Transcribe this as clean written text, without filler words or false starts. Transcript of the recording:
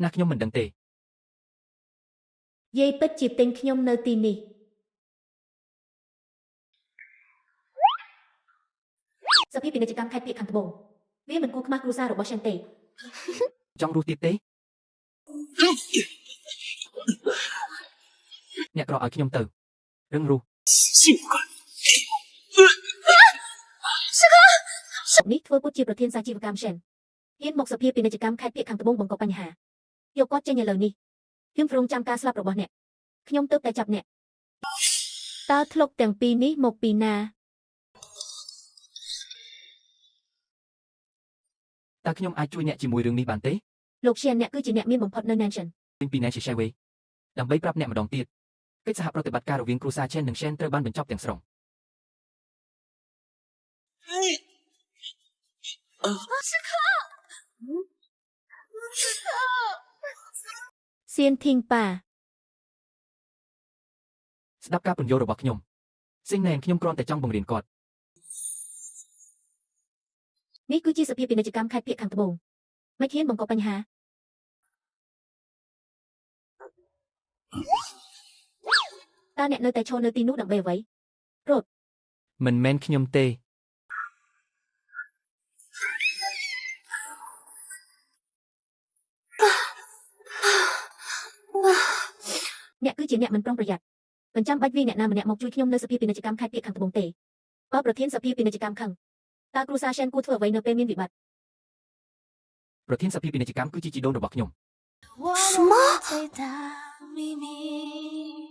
ណាខ្ញុំមិនដឹងទេ យាយពិតជាទិញខ្ញុំនៅទីនេះសភាពាណិជ្ជកម្មខេត្តភាគខាងត្បូងវាមិនគួរខ្មាស់គ្រួសាររបស់ฉัនទេ ចង់រស់ទៀតទេអ្នកក្រឲ្យខ្ញុំទៅរឹងរូស នេះធ្វើពុតជាប្រធានសាជីវកម្មចិនហ៊ានមកសភាពាណិជ្ជកម្មខេត្តភាគខាងត្បូងបង្កបញ្ហាយកគាត់ចេញឥឡូវនេះខ្ញុំព្រមចាំការស្លាប់របស់អ្នកខ្ញុំទើបតែចាប់អ្នកតើធ្លុកទាំងពីរនេះមកពីណា តើខ្ញុំអាចជួយអ្នកជាមួយរឿងនេះបានទេ លោកឈៀនអ្នកគឺជាអ្នកមានបំផុតនៅ Nanchen ពេញពី Nancy Sheway ដើម្បីប្រាប់អ្នកម្ដងទៀតកិច្ចសហប្រតិបត្តិការរវាងគ្រួសារ Chen និង Shen ត្រូវបានបញ្ចប់ទាំងស្រុង សៀនធីងប៉ា ស្ដាប់ការពន្យល់របស់ខ្ញុំសិងណែនខ្ញុំគ្រាន់តែចង់បង្រៀនគាត់ នេះគឺជាសភាពាណិជ្ជកម្មខេត្តភាគខាងត្បូងមិនហ៊ានបង្កបញ្ហាតើអ្នកនៅតែឈរនៅទីនោះដើម្បីអ្វី មិនមែនខ្ញុំទេ អ្នកគឺជាអ្នកមិនប្រុងប្រយ័ត្នមិនចាំបាច់វាអ្នកណាម្នាក់មកជួយខ្ញុំនៅសភាពាណិជ្ជកម្មខេត្តភាគខាងត្បូងទេបើប្រធានសភាពាណិជ្ជកម្មខឹងតើគ្រួសារ Shen គួរធ្វើអ្វីនៅពេលមានវិបត្តិ ប្រធានសភាពាណិជ្ជកម្មគឺជាជីដូនរបស់ខ្ញុំ 什么？最大秘密。